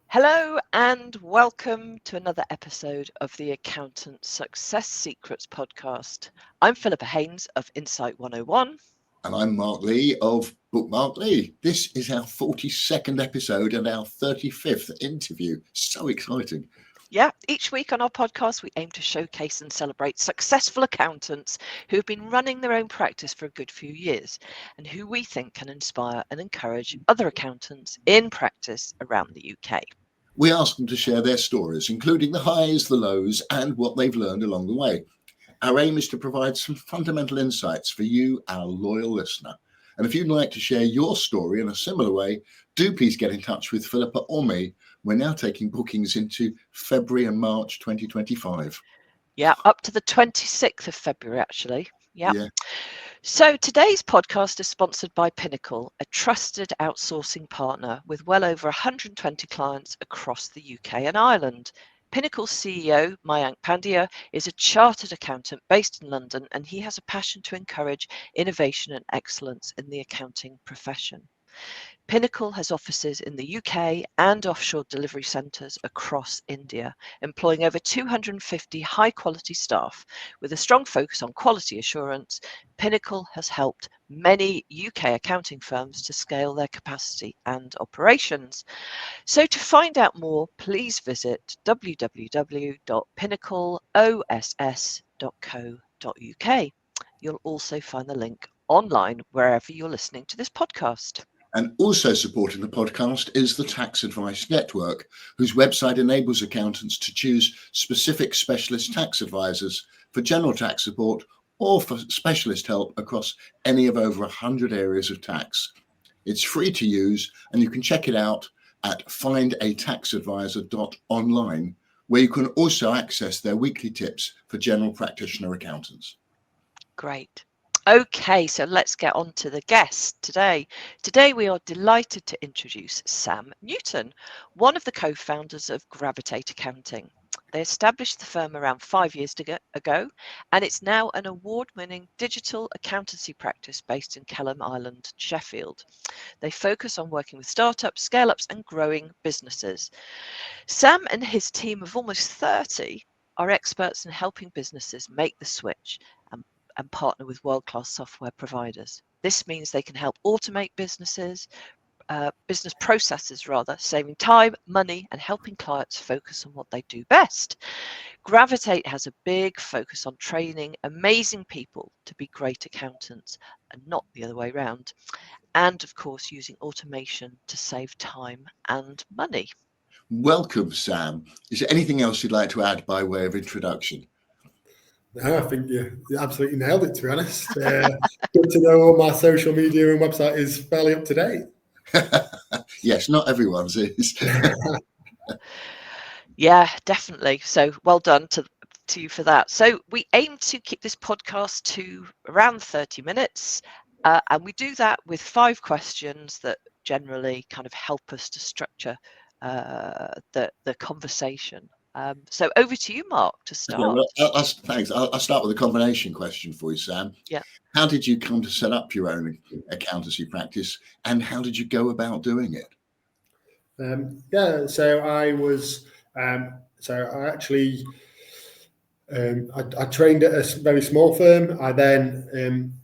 Hello and welcome to another episode of the Accountant Success Secrets podcast. I'm Philippa Haynes of Insight 101. And I'm Mark Lee of Bookmark Lee. This is our 42nd episode and our 35th interview. So exciting. Yeah, each week on our podcast, we aim to showcase and celebrate successful accountants who have been running their own practice for a good few years and who we think can inspire and encourage other accountants in practice around the UK. We ask them to share their stories, including the highs, the lows, and what they've learned along the way. Our aim is to provide some fundamental insights for you, our loyal listener. And if you'd like to share your story in a similar way, do please get in touch with Philippa or me. We're now taking bookings into February and March 2025. Yeah, up to the 26th of February, actually. Yeah. So today's podcast is sponsored by Pinnacle, a trusted outsourcing partner with well over 120 clients across the UK and Ireland. Pinnacle's CEO, Mayank Pandya, is a chartered accountant based in London, and he has a passion to encourage innovation and excellence in the accounting profession. Pinnacle has offices in the UK and offshore delivery centres across India, employing over 250 high-quality staff. With a strong focus on quality assurance, Pinnacle has helped many UK accounting firms to scale their capacity and operations. So to find out more, please visit www.pinnacleoss.co.uk. You'll also find the link online wherever you're listening to this podcast. And also supporting the podcast is the Tax Advice Network, whose website enables accountants to choose specific specialist tax advisors for general tax support or for specialist help across any of over 100 areas of tax. It's free to use, and you can check it out at findataxadvisor.online, where you can also access their weekly tips for general practitioner accountants. Great. Okay, so let's get on to the guest today. Today we are delighted to introduce Sam Newton, one of the co-founders of Gravitate Accounting. They established the firm around 5 years ago, and it's now an award-winning digital accountancy practice based in Kelham Island, Sheffield. They focus on working with startups, scale-ups, and growing businesses. Sam and his team of almost 30 are experts in helping businesses make the switch and partner with world-class software providers. This means they can help automate business processes, saving time, money, and helping clients focus on what they do best. Gravitate has a big focus on training amazing people to be great accountants and not the other way around. And of course, using automation to save time and money. Welcome, Sam. Is there anything else you'd like to add by way of introduction? No, I think you absolutely nailed it, to be honest. Good to know all my social media and website is fairly up to date. Yes, not everyone's is. Yeah, definitely. So well done to you for that. So we aim to keep this podcast to around 30 minutes. And we do that with 5 questions that generally kind of help us to structure the conversation. So over to you, Mark, to start. Yeah, well, thanks. I'll start with a combination question for you, Sam. Yeah. How did you come to set up your own accountancy practice, and how did you go about doing it? So I was. I trained at a very small firm. I then,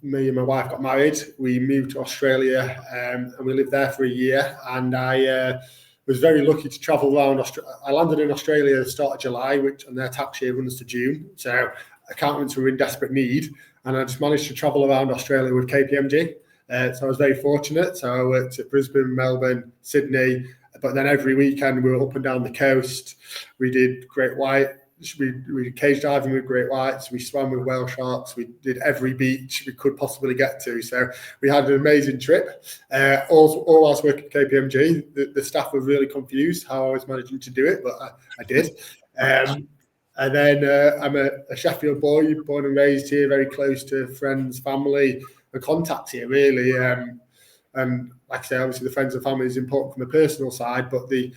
me and my wife got married. We moved to Australia, and we lived there for a year. And I was very lucky to travel around. I landed in Australia at the start of July, and their tax year runs to June. So accountants were in desperate need, and I just managed to travel around Australia with KPMG. So I was very fortunate. So I worked at Brisbane, Melbourne, Sydney, but then every weekend we were up and down the coast. We did great white. We did cage diving with great whites. We swam with whale sharks. We did every beach we could possibly get to. So we had an amazing trip. All whilst working at KPMG, the staff were really confused how I was managing to do it, but I did. And then I'm a Sheffield boy, born and raised here, very close to friends, family, and contacts here, really. And like I say, obviously the friends and family is important from the personal side, but the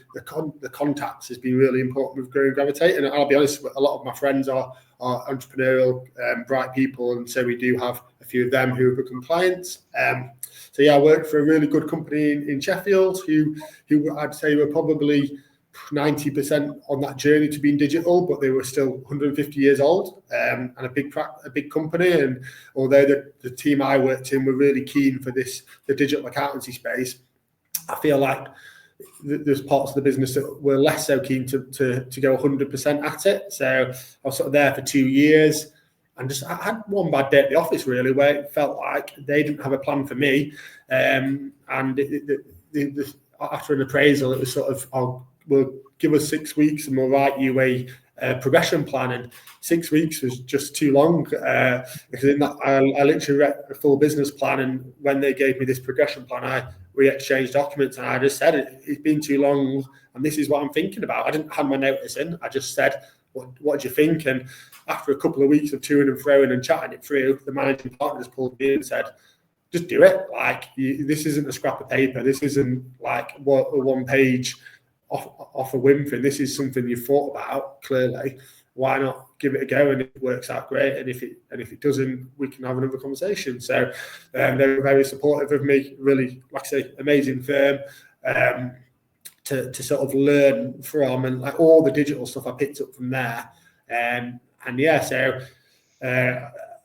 contacts has been really important with growing Gravitate. And I'll be honest, a lot of my friends are are entrepreneurial, bright people, and so we do have a few of them who have become clients. So yeah, I worked for a really good company in Sheffield who I'd say were probably 90% on that journey to being digital, but they were still 150 years old, and a big company. And although the team I worked in were really keen for the digital accountancy space, I feel like there's parts of the business that were less so keen to go 100% at it. So I was sort of there for 2 years, and I had one bad day at the office really, where it felt like they didn't have a plan for me. And after an appraisal, it was sort of, we'll give us 6 weeks and we'll write you a progression plan. And 6 weeks was just too long, because in that I literally read a full business plan, and when they gave me this progression plan, we exchanged documents, and I just said it's been too long, and this is what I'm thinking about. I didn't have my notice in. I just said, what do you think? And after a couple of weeks of toing and throwing and chatting it through, the managing partner just pulled me in and said, just do it. Like, this isn't a scrap of paper. This isn't like a 1 page off a whim thing. This is something you've thought about, clearly. Why not give it a go? And if it works out, great. And if it doesn't, we can have another conversation. So they were very supportive of me. Really, like I say, amazing firm to sort of learn from, and like all the digital stuff I picked up from there. And yeah, so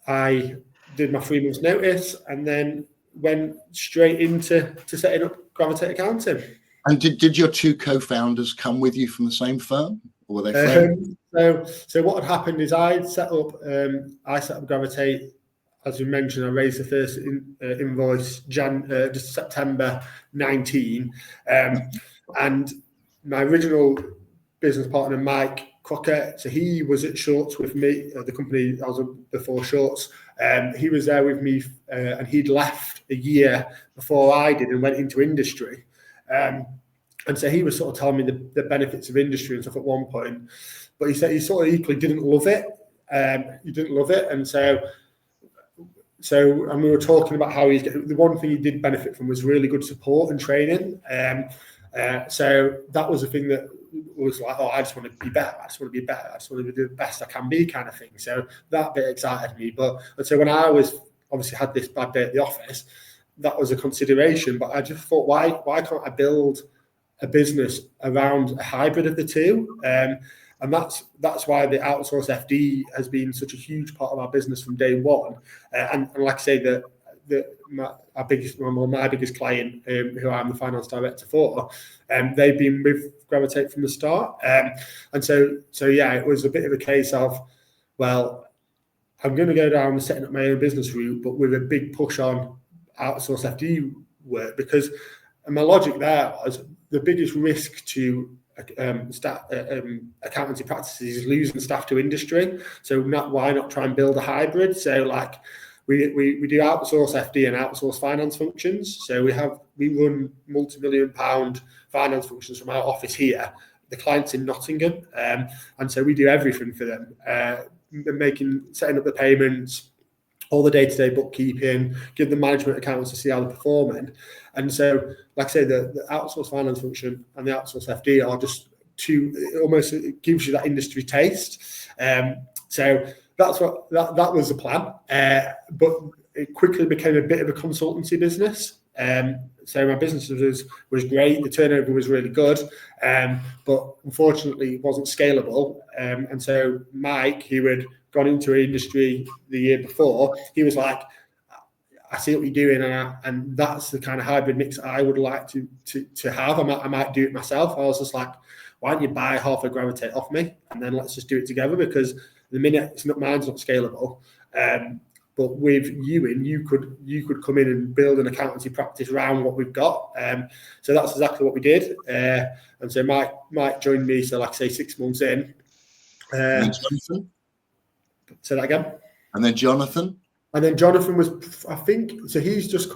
I did my 3 months notice, and then went straight into setting up Gravitate Accounting. And did your 2 co-founders come with you from the same firm, or were they friends? So what had happened is I set up Gravitate. As you mentioned, I raised the first invoice just September 19, and my original business partner, Mike Crocker, so he was at Shorts with me, the company I was before Shorts. He was there with me, and he'd left a year before I did and went into industry. And so he was sort of telling me the benefits of industry and stuff at one point, but he said he sort of equally didn't love it. He didn't love it, and and we were talking about how the one thing he did benefit from was really good support and training. So that was the thing that was like, I just want to be better. I just want to be better. I just want to do the best I can be, kind of thing. So that bit excited me. But so when I was obviously had this bad day at the office, that was a consideration. But I just thought, why can't I build a business around a hybrid of the two? And that's why the outsourced FD has been such a huge part of our business from day one. And like I say, my biggest client, who I'm the finance director for, they've been with Gravitate from the start. And so yeah, it was a bit of a case of, well, I'm going to go down setting up my own business route, but with a big push on outsourced FD work, because my logic there was the biggest risk to accountancy practices is losing staff to industry. So why not try and build a hybrid? So like we do outsource FD and outsource finance functions. So we run multi-million-pound finance functions from our office here. The client's in Nottingham, and so we do everything for them, setting up the payments, all the day-to-day bookkeeping, give them management accounts to see how they're performing. And so, like I say, the outsourced finance function and the outsourced FD are just it gives you that industry taste. So that's that was the plan. But it quickly became a bit of a consultancy business. So my business was great. The turnover was really good. But unfortunately, it wasn't scalable. And so Mike, who had gone into industry the year before, he was like, I see what you're doing, and that's the kind of hybrid mix I would like to have. I might do it myself. I was just like, why don't you buy half of Gravitate off me, and then let's just do it together, because the minute mine's not scalable. But with Ewan, you could come in and build an accountancy practice around what we've got. So that's exactly what we did. And so Mike joined me, so like I say, 6 months in. Jonathan? Say that again. And then Jonathan? And then Jonathan was, I think, so he's just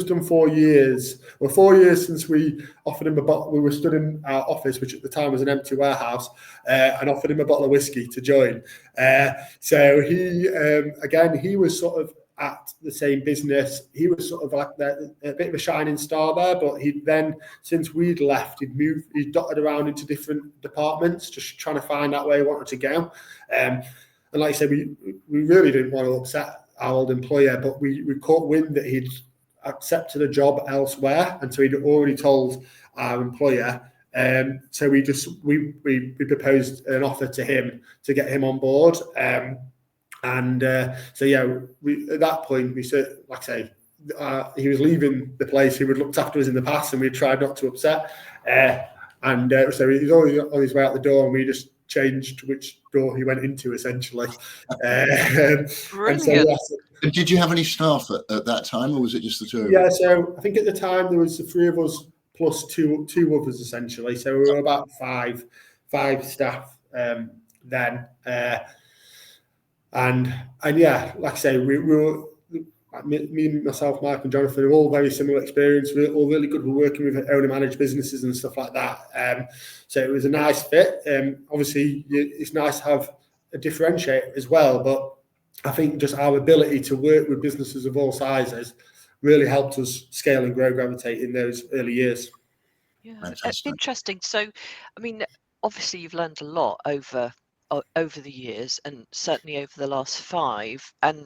done 4 years. Well, 4 years since we offered him a bottle. We were stood in our office, which at the time was an empty warehouse, and offered him a bottle of whiskey to join. So he was sort of at the same business. He was sort of like a bit of a shining star there, but he'd then, since we'd left, he'd dotted around into different departments, just trying to find out where he wanted to go. like I said, we really didn't want to upset our old employer, but we caught wind that he'd accepted a job elsewhere, and so he'd already told our employer. So we proposed an offer to him to get him on board. So yeah, at that point we said, like I say, he was leaving the place who had looked after us in the past, and we tried not to upset. So he was always on his way out the door, and we just changed which door he went into, essentially. Brilliant. So, yeah, And did you have any staff at that time, or was it just the two of you? you? Yeah, so I think at the time there was the three of us plus two others, essentially. So we were about five staff then. And yeah, like I say, we were, me, myself, Mark and Jonathan are all very similar experience. We're all really good with working with owner-managed businesses and stuff like that. So it was a nice fit. Obviously, it's nice to have a differentiator as well, but I think just our ability to work with businesses of all sizes really helped us scale and grow Gravitate in those early years. Yeah, Fantastic. interesting. So, I mean, obviously you've learned a lot over the years, and certainly over the last 5. And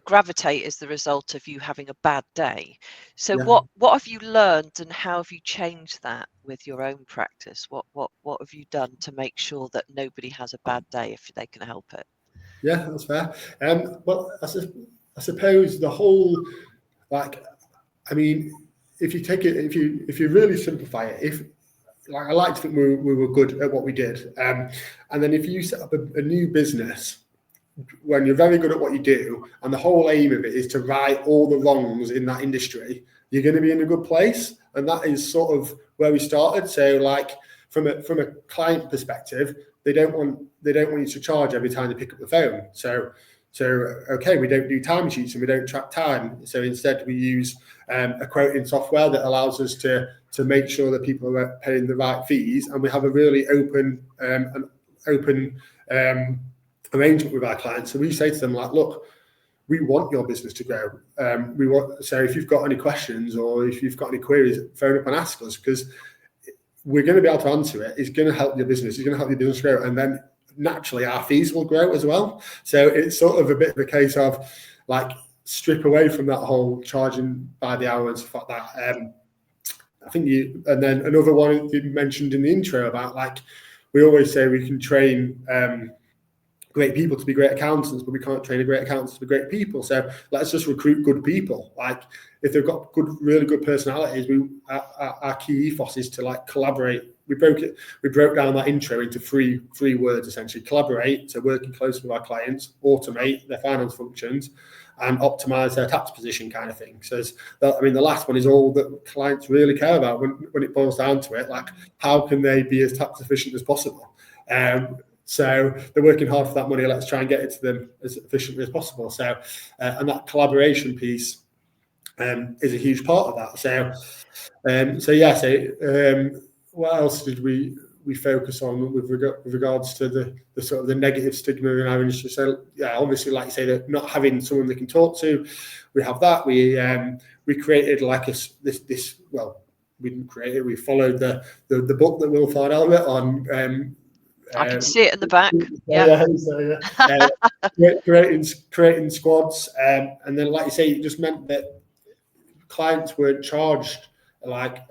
Gravitate is the result of you having a bad day. So Yeah. what have you learned, and how have you changed that with your own practice? What have you done to make sure that nobody has a bad day if they can help it? Yeah, that's fair. Well, I suppose the whole, like, I mean, if you take it, if you really simplify it, I like to think we were good at what we did, and then if you set up a new business, when you're very good at what you do, and the whole aim of it is to right all the wrongs in that industry, you're going to be in a good place. And that is sort of where we started. So, like, from a client perspective, they don't want you to charge every time they pick up the phone. So okay, we don't do timesheets and we don't track time. So instead, we use a quoting software that allows us to make sure that people are paying the right fees, and we have a really open arrangement with our clients. So we say to them, like, look, we want your business to grow. So if you've got any questions or if you've got any queries, phone up and ask us, because we're going to be able to answer it. It's going to help your business. It's going to help your business grow, and then naturally our fees will grow as well. So it's sort of a bit of a case of, like, strip away from that whole charging by the hour and stuff like that. I think and then another one you mentioned in the intro about, like, we always say we can train great people to be great accountants, but we can't train a great accountant to be great people. So let's just recruit good people. Like, if they've got really good personalities, our key ethos is to, like, collaborate. We broke down that intro into three words, essentially: collaborate, so working closely with our clients; automate their finance functions; and optimize their tax position, kind of thing. So the last one is all that clients really care about when it boils down to it. Like, how can they be as tax efficient as possible? So they're working hard for that money. Let's try and get it to them as efficiently as possible. So, and that collaboration piece is a huge part of that. So what else did we focus on with regards to the sort of the negative stigma in our industry? So yeah, obviously, like you say, that not having someone they can talk to, we have that. We created like well, we didn't create it. We followed the book that Will Fard Elliott on. I can see it in the back. Yeah. Creating squads, and then, like you say, it just meant that clients weren't charged like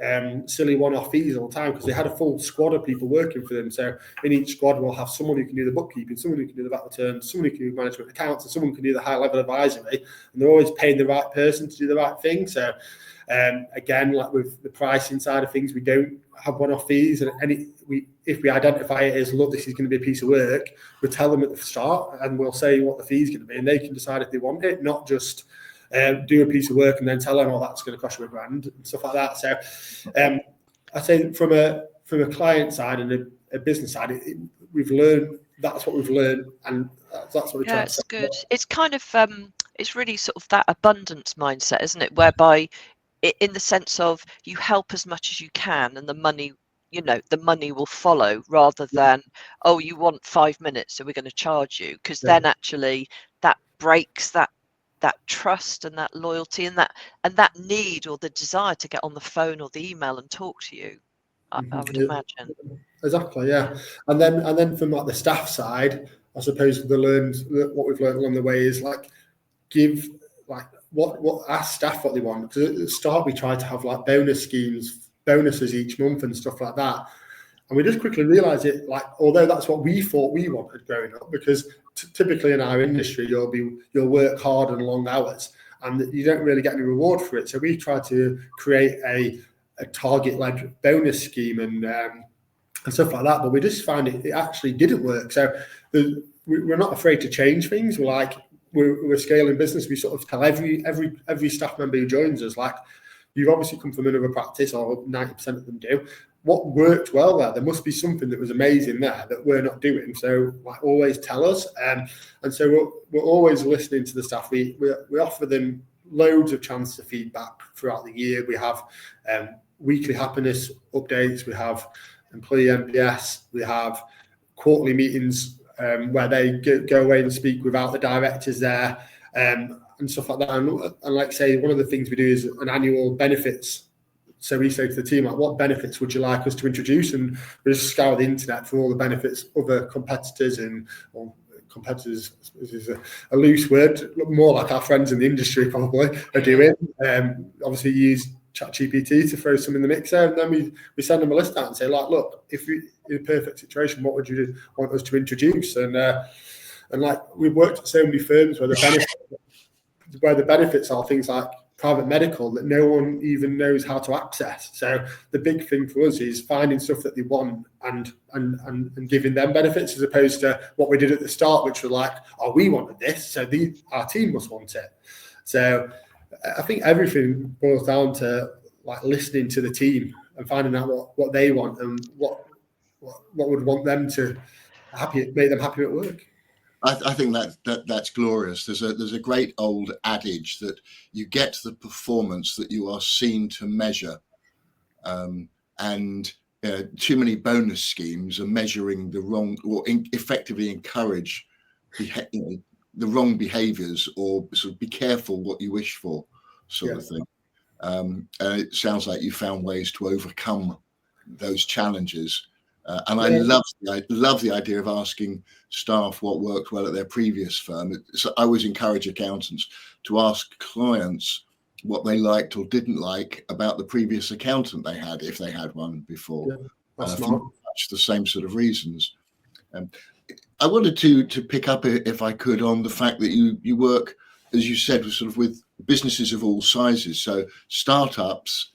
silly one-off fees all the time, because they had a full squad of people working for them. So in each squad, we'll have someone who can do the bookkeeping, someone who can do the VAT returns, someone who can do management accounts, and someone who can do the high-level advisory. And they're always paying the right person to do the right thing. So again, like with the pricing side of things, we don't have one-off fees, and if we identify it as, look, this is going to be a piece of work, we tell them at the start, and we'll say what the fee is going to be, and they can decide if they want it, not just do a piece of work and then tell them, oh, that's going to cost you $1,000 and stuff like that. So I say from a client side and a business side, we've learned, that's what we've learned, and that's what we're trying to say. Good. It's kind of it's really sort of that abundance mindset, isn't it, whereby in the sense of you help as much as you can, and the money will follow, rather than, oh, you want 5 minutes, so we're going to charge you, because then actually that breaks that trust and that loyalty and that need or the desire to get on the phone or the email and talk to you. I would imagine. Exactly, yeah. And then from like the staff side, I suppose what we've learned along the way is like give like what ask staff what they want, because at the start we tried to have like bonuses each month and stuff like that, and we just quickly realized it, like, although that's what we thought we wanted growing up, because typically in our industry you'll work hard and long hours and you don't really get any reward for it. So we tried to create a target-led bonus scheme and stuff like that, but we just found it actually didn't work. So we're not afraid to change things. We're scaling business. We sort of tell every staff member who joins us, like, you've obviously come from another practice, or 90% of them do. What worked well there? There must be something that was amazing there that we're not doing. So like, always tell us. And so we're always listening to the staff. We offer them loads of chance to feedback throughout the year. We have weekly happiness updates. We have employee NPS. We have quarterly meetings where they go away and speak without the directors there, and stuff like that. And like I say, one of the things we do is an annual benefits. So we say to the team, like, what benefits would you like us to introduce? And we just scour the internet for all the benefits other competitors competitors is a loose word, more like our friends in the industry probably are doing. Obviously use ChatGPT to throw some in the mixer, and then we send them a list out and say, like, look, if you in a perfect situation, what would you want us to introduce? And like, we've worked at so many firms where the benefits are things like private medical that no one even knows how to access. So the big thing for us is finding stuff that they want and giving them benefits, as opposed to what we did at the start, which were like, oh, we wanted this, so our team must want it. So I think everything boils down to like listening to the team and finding out what they want and what would want them to make them happy at work. I think that's glorious. There's a great old adage that you get the performance that you are seen to measure, and too many bonus schemes are measuring the wrong, or effectively encourage the wrong behaviours, or sort of be careful what you wish for, sort of thing. And it sounds like you found ways to overcome those challenges. And I love the idea of asking staff what worked well at their previous firm. So I always encourage accountants to ask clients what they liked or didn't like about the previous accountant they had, if they had one before. That's for much the same sort of reasons. I wanted to pick up, if I could, on the fact that you work, as you said, with businesses of all sizes, so startups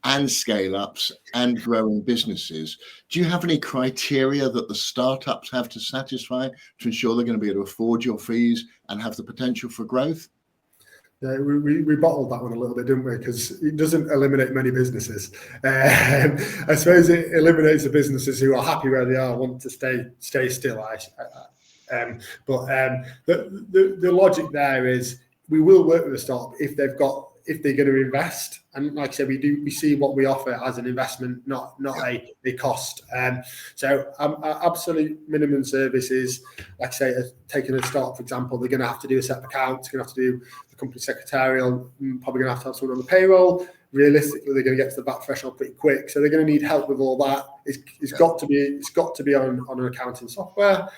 and scale-ups and growing businesses. Do you have any criteria that the startups have to satisfy to ensure they're going to be able to afford your fees and have the potential for growth? Yeah, we bottled that one a little bit, didn't we? Because it doesn't eliminate many businesses. I suppose it eliminates the businesses who are happy where they are, want to stay still. But the logic there is we will work with a startup if they're going to invest. And like I said, we see what we offer as an investment, not a cost. So our absolute minimum service is, like I say, taking a start, for example, they're going to have to do a set of accounts, going to have to do the company secretarial, probably going to have someone on the payroll. Realistically, they're going to get to the back threshold pretty quick, so they're going to need help with all that. It's got to be on an accounting software.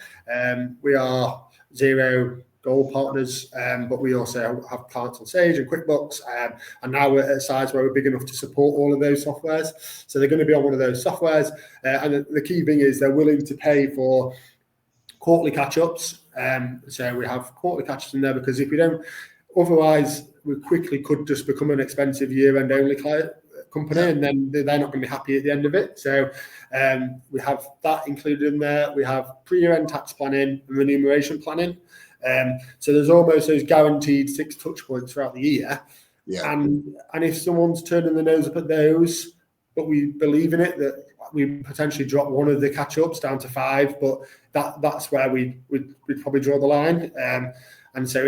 We are zero goal partners, but we also have clients on Sage and QuickBooks, and now we're at a size where we're big enough to support all of those softwares. So they're going to be on one of those softwares, and the key thing is they're willing to pay for quarterly catch-ups. So we have quarterly catch-ups in there, because if we don't, otherwise we quickly could just become an expensive year-end only company, and then they're not going to be happy at the end of it. So we have that included in there. We have pre-year-end tax planning and remuneration planning. So there's almost those guaranteed 6 touch points throughout the year. Yeah. And if someone's turning their nose up at those, but we believe in it, that we potentially drop one of the catch-ups down to 5, but that's where we'd probably draw the line. And so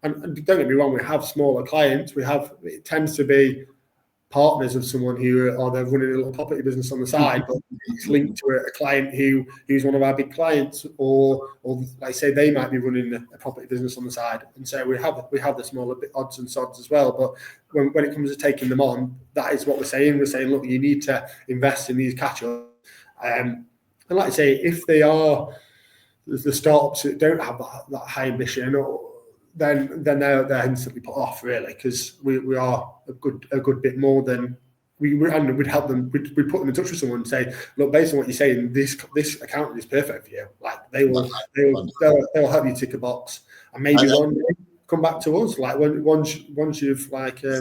and don't get me wrong, we have smaller clients. It tends to be partners of someone who they're running a little property business on the side, but it's linked to a client who's one of our big clients, or like I say, they might be running a property business on the side. And so we have the smaller odds and sods as well. But when it comes to taking them on, that is what we're saying. We're saying, look, you need to invest in these catch-ups. And like I say, if they are the startups that don't have that high ambition, then they're instantly put off, really, because we are a good bit more than and we'd help them. We'd put them in touch with someone and say, look, based on what you're saying, this accountant is perfect for you. Like they'll help you tick a box, and maybe one day come back to us. Like once you've like yeah.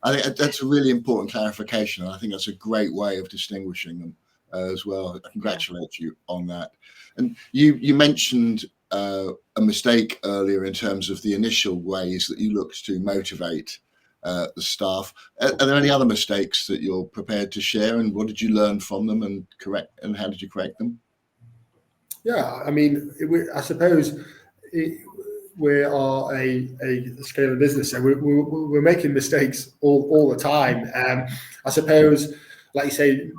I think that's a really important clarification. I think that's a great way of distinguishing them as well. I congratulate you on that. And you mentioned a mistake earlier in terms of the initial ways that you looked to motivate the staff. Are there any other mistakes that you're prepared to share, and what did you learn from them and correct, and how did you correct them? Yeah, I mean, I suppose we are a scale of business, so we're making mistakes all the time. I suppose, like you say,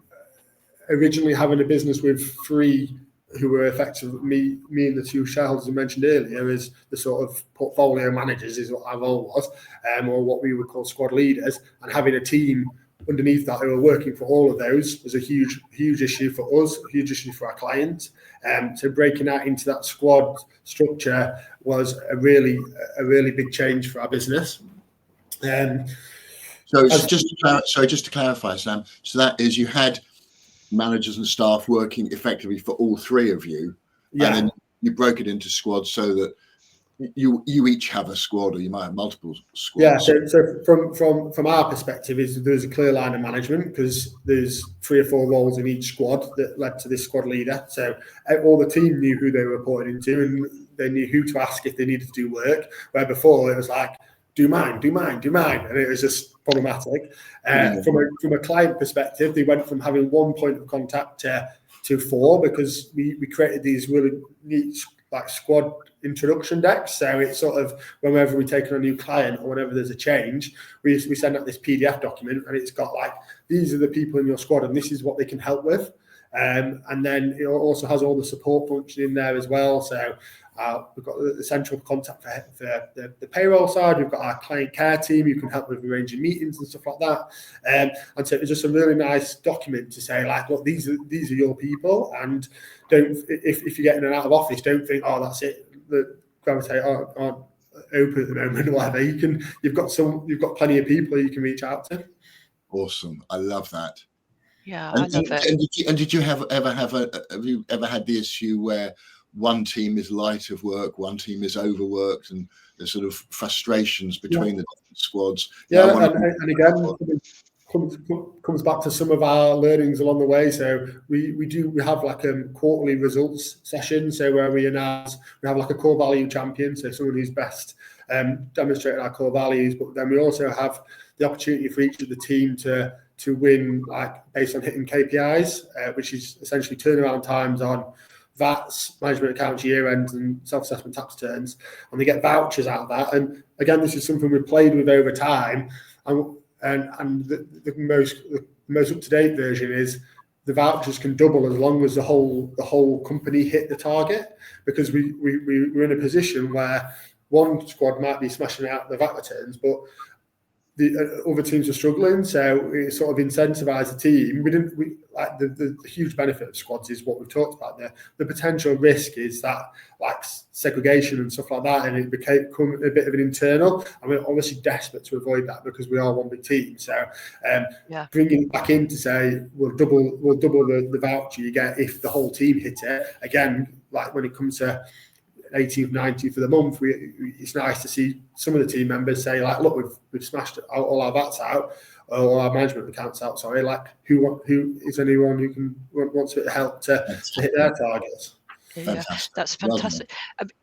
originally having a business with three who were effectively me and the two shareholders I mentioned earlier as the sort of portfolio managers is what our role was, or what we would call squad leaders, and having a team underneath that who are working for all of those was a huge issue for us, a huge issue for our clients. So breaking out into that squad structure was a really big change for our business. So just to clarify, Sam, so that is you had managers and staff working effectively for all three of you, and then you broke it into squads so that you each have a squad, or you might have multiple squads. Yeah, so from our perspective, there's a clear line of management because there's 3 or 4 roles in each squad that led to this squad leader. So all the team knew who they were reporting into, and they knew who to ask if they needed to do work. Where before it was like, do mine, and it was just problematic. From a client perspective, they went from having 1 point of contact to 4 because we created these really neat like squad introduction decks. So it's sort of whenever we take on a new client or whenever there's a change, we send out this PDF document, and it's got like, these are the people in your squad and this is what they can help with. And then it also has all the support function in there as well. So we've got the central contact for the payroll side. We've got our client care team who can help with arranging meetings and stuff like that. And so it's just a really nice document to say, like, look, these are your people, and don't, if you get in and out of office, don't think, oh, that's it, the Gravitate aren't open at the moment or whatever. You've got plenty of people you can reach out to. Awesome, I love that. Yeah, I love it. And did you have you ever had the issue where one team is light of work, one team is overworked, and there's sort of frustrations between the different squads? Yeah, and again, comes back to some of our learnings along the way. So we have like a quarterly results session, so where we have like a core value champion, so someone who's best demonstrating our core values, but then we also have the opportunity for each of the team to win, like based on hitting KPIs, which is essentially turnaround times on VATs, management accounts, year ends, and self-assessment tax returns, and they get vouchers out of that. And again, this is something we've played with over time, and the most up-to-date version is the vouchers can double as long as the whole company hit the target, because we're in a position where one squad might be smashing out the VAT returns, but the other teams are struggling, so it sort of incentivise the team. The huge benefit of squads is what we've talked about there. The potential risk is that, like, segregation and stuff like that, and it became a bit of an internal. And we're obviously desperate to avoid that because we are one big team. So bringing it back in to say we'll double the voucher you get if the whole team hit it. Again, like when it comes to 80th, 90th for the month, it's nice to see some of the team members say, like, look, we've smashed all our VATs out, or our management accounts out, sorry, like, who is anyone who wants to help to hit their targets? Yeah, that's fantastic.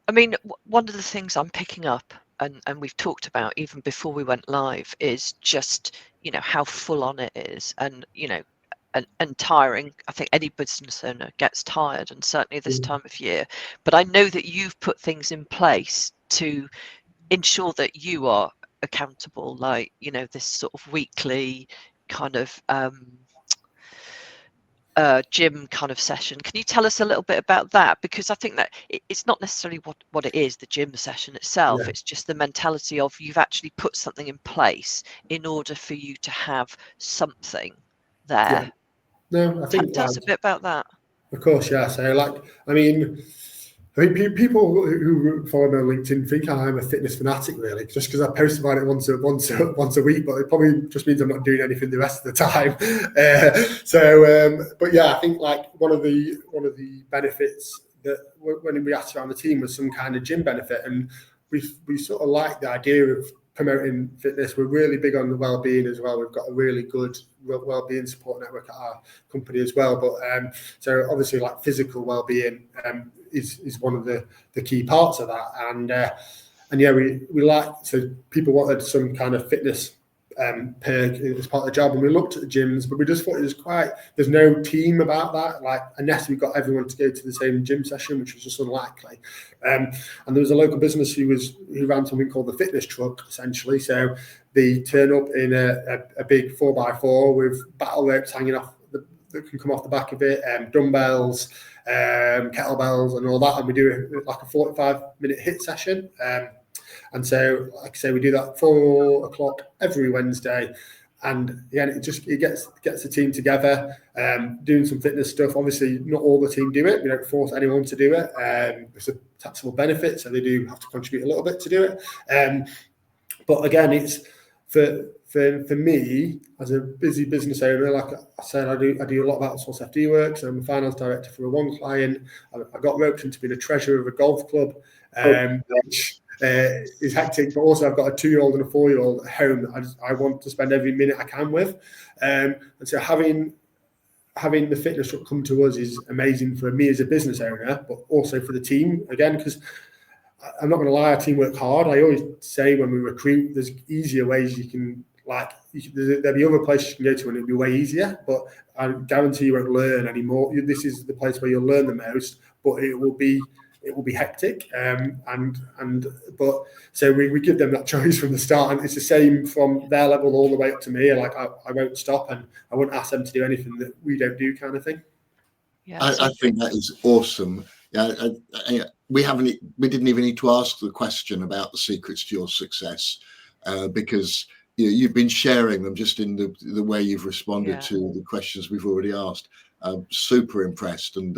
I mean, one of the things I'm picking up, and we've talked about even before we went live, is just, how full on it is, and, and tiring. I think any business owner gets tired, and certainly this time of year. But I know that you've put things in place to ensure that you are accountable, like, this sort of weekly kind of gym kind of session. Can you tell us a little bit about that? Because I think that it's not necessarily what it is, the gym session itself. It's just the mentality of you've actually put something in place in order for you to have something there. No, I think tell us a bit about that. Of course, yeah. So, like, I think people who follow me on LinkedIn think I'm a fitness fanatic, really, just because I post about it once a week. But it probably just means I'm not doing anything the rest of the time. But yeah, I think like one of the benefits that when we asked around the team was some kind of gym benefit, and we sort of like the idea of promoting fitness. We're really big on the well-being as well. We've got a really good well-being support network at our company as well. But so obviously, like physical well-being is one of the key parts of that. And yeah, we like, so people wanted some kind of fitness perk as part of the job, and we looked at the gyms, but we just thought it was there's no team about that, like unless we got everyone to go to the same gym session, which was just unlikely. And there was a local business who ran something called the fitness truck, essentially. So they turn up in a big 4x4 with battle ropes hanging off that can come off the back of it, dumbbells, kettlebells and all that, and we do like a 45-minute hit session. And so, like I say, we do that 4 o'clock every Wednesday. And again, it gets the team together, doing some fitness stuff. Obviously, not all the team do it. We don't force anyone to do it. It's a taxable benefit, so they do have to contribute a little bit to do it. But again, it's for me as a busy business owner. Like I said, I do a lot of outsourced FD work. So I'm a finance director for one client. I got roped into being a treasurer of a golf club, which is hectic, but also I've got a 2-year-old and a 4-year-old at home that I want to spend every minute I can with. And so having the fitness truck come to us is amazing for me as a business owner, but also for the team, again, because I'm not going to lie, our team work hard. I always say when we recruit, there's easier ways you can, there'll be other places you can go to and it'll be way easier, but I guarantee you won't learn anymore. This is the place where you'll learn the most, but it will be hectic. But so we give them that choice from the start, and it's the same from their level all the way up to me. Like I won't stop, and I won't ask them to do anything that we don't do, kind of thing. Yeah, I think that is awesome. Yeah, we didn't even need to ask the question about the secrets to your success, because you've been sharing them just in the way you've responded to the questions we've already asked. Super impressed, and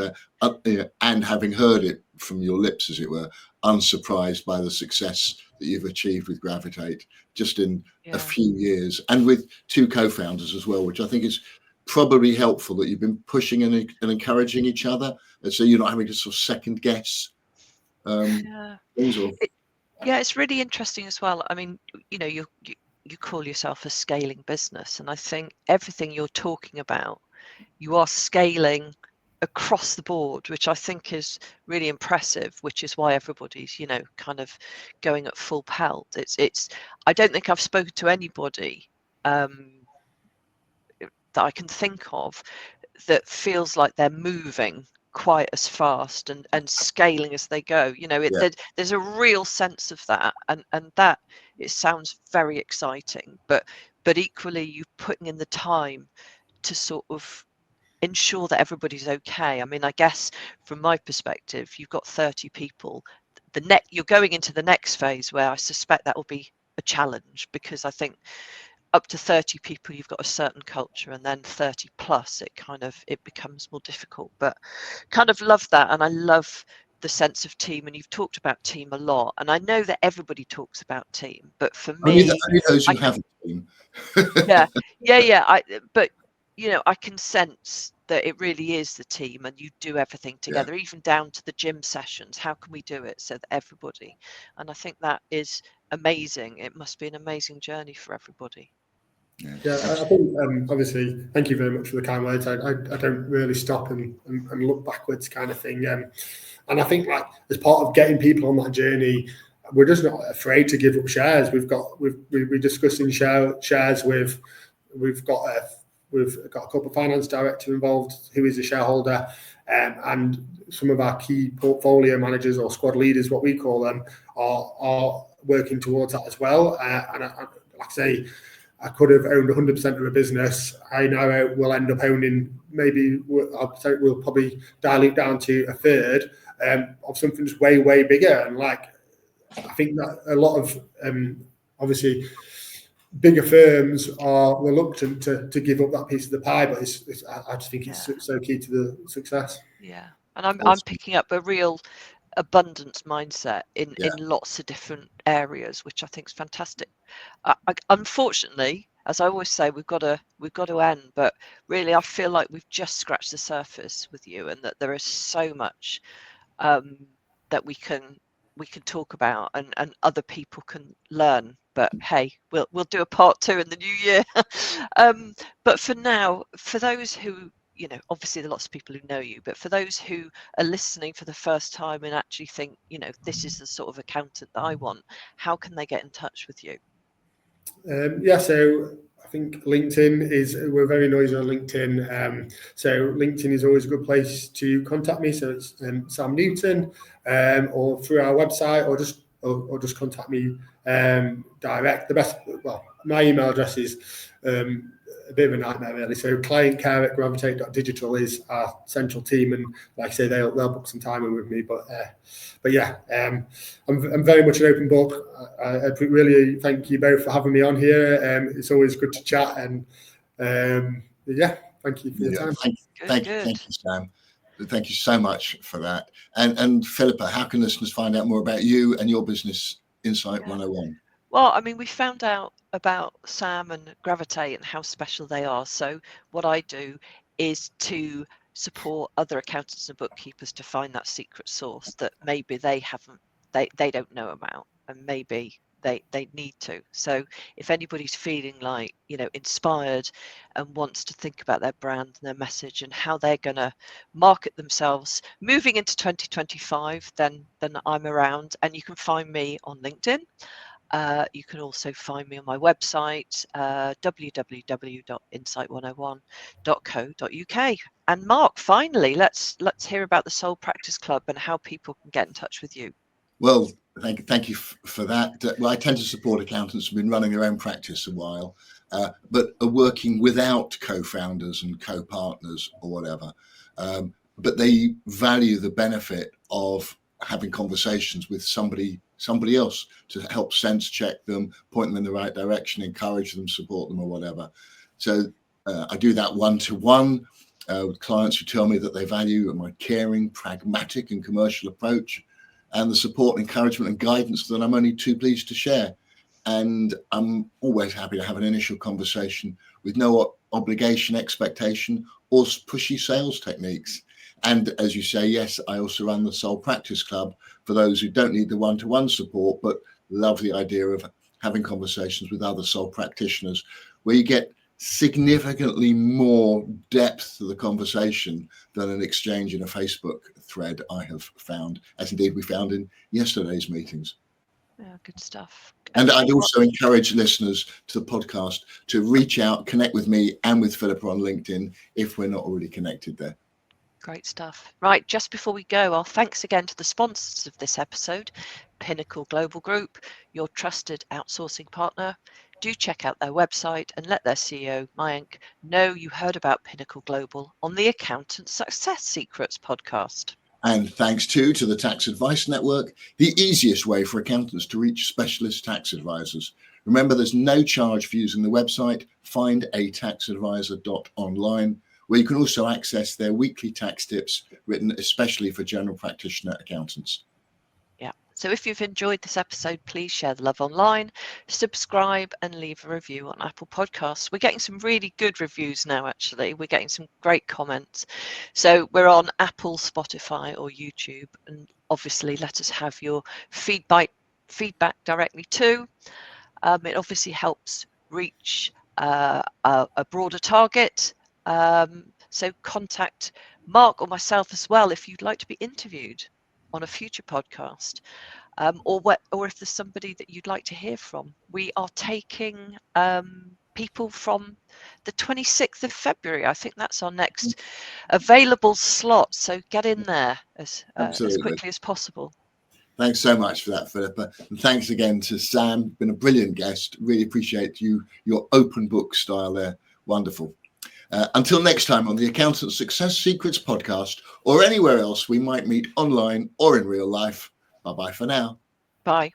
having heard it from your lips, as it were, unsurprised by the success that you've achieved with Gravitate just in a few years, and with 2 co-founders as well, which I think is probably helpful that you've been pushing and encouraging each other, and so you're not having to sort of second guess things. It's really interesting as well. I mean, you call yourself a scaling business, and I think everything you're talking about, you are scaling across the board, which I think is really impressive, which is why everybody's, kind of going at full pelt. It's I don't think I've spoken to anybody that I can think of that feels like they're moving quite as fast and scaling as they go. There's a real sense of that, and that it sounds very exciting, but equally you're putting in the time to sort of ensure that everybody's okay. I mean, I guess from my perspective, you've got 30 people. You're going into the next phase where I suspect that will be a challenge, because I think up to 30 people you've got a certain culture, and then 30 plus it becomes more difficult. But kind of love that, and I love the sense of team, and you've talked about team a lot, and I know that everybody talks about team, but for me, only those who have a team. But I can sense that it really is the team, and you do everything together, even down to the gym sessions. How can we do it so that everybody, and I think that is amazing. It must be an amazing journey for everybody. Yeah, I think obviously, thank you very much for the kind words. I don't really stop and look backwards, kind of thing. And I think, like, as part of getting people on that journey, we're just not afraid to give up shares. We're discussing shares with. We've got a corporate finance director involved who is a shareholder, and some of our key portfolio managers, or squad leaders, what we call them, are working towards that as well. And like I say, I could have owned 100% of a business. I now will end up owning, we'll probably dilute down to a third of something that's way, way bigger. And like, I think that a lot of, obviously, bigger firms are reluctant to give up that piece of the pie, but I just think it's so key to the success. Yeah, and I'm Awesome. picking up a real abundance mindset in Yeah. lots of different areas, which I think is fantastic. Unfortunately, as I always say, we've got to end, but really I feel like we've just scratched the surface with you, and that there is so much that we can talk about, and other people can learn. But hey, we'll do a part 2 in the new year. But for now, for those who, obviously there are lots of people who know you, but for those who are listening for the first time and actually think, this is the sort of accountant that I want, how can they get in touch with you? So I think we're very noisy on LinkedIn. So LinkedIn is always a good place to contact me. So it's Sam Newton, or through our website, or just contact me direct. My email address is a bit of a nightmare, really. So clientcare@gravitate.digital is our central team, and like I say, they'll book some time in with me. But yeah, I'm very much an open book. I really thank you both for having me on here. It's always good to chat, and yeah, thank you for your time. Thank you, Sam. Thank you so much for that. And Philippa, how can listeners find out more about you and your business, Insight 101? Well, I mean, we found out about Sam and Gravitate and how special they are. So what I do is to support other accountants and bookkeepers to find that secret sauce that maybe they don't know about, and maybe they need to. So if anybody's feeling like, inspired and wants to think about their brand and their message and how they're going to market themselves moving into 2025, then I'm around, and you can find me on LinkedIn. You can also find me on my website, www.insight101.co.uk. And Mark, finally, let's hear about the Soul Practice Club and how people can get in touch with you. Well, thank you for that. Well, I tend to support accountants who've been running their own practice a while, but are working without co-founders and co-partners or whatever. But they value the benefit of having conversations with somebody else to help sense check them, point them in the right direction, encourage them, support them, or whatever. So I do that one-to-one with clients who tell me that they value my caring, pragmatic, and commercial approach, and the support, encouragement, and guidance that I'm only too pleased to share. And I'm always happy to have an initial conversation with no obligation, expectation, or pushy sales techniques. And as you say, yes, I also run the Soul Practice Club for those who don't need the one-to-one support, but love the idea of having conversations with other soul practitioners, where you get significantly more depth to the conversation than an exchange in a Facebook thread, I have found, as indeed we found in yesterday's meetings. Yeah, good stuff. And I'd also encourage listeners to the podcast to reach out, connect with me and with Philippa on LinkedIn if we're not already connected there. Great stuff. Right, just before we go, our thanks again to the sponsors of this episode, Pinnacle Global Group, your trusted outsourcing partner. Do check out their website and let their CEO, Mayank, know you heard about Pinnacle Global on the Accountant Success Secrets podcast. And thanks too to the Tax Advice Network, the easiest way for accountants to reach specialist tax advisors. Remember, there's no charge for using the website findataxadvisor.online, where you can also access their weekly tax tips written especially for general practitioner accountants. Yeah. So if you've enjoyed this episode, please share the love online, subscribe, and leave a review on Apple Podcasts. We're getting some really good reviews now, actually. We're getting some great comments. So we're on Apple, Spotify, or YouTube. And obviously, let us have your feedback directly too. It obviously helps reach a broader target. So contact Mark or myself as well if you'd like to be interviewed on a future podcast, or if there's somebody that you'd like to hear from. We are taking people from the 26th of February. I think that's our next available slot. So get in there as quickly as possible. Thanks so much for that, Philippa. And thanks again to Sam. Been a brilliant guest. Really appreciate your open book style there. Wonderful. Until next time on the Accountant Success Secrets podcast, or anywhere else we might meet online or in real life. Bye-bye for now. Bye.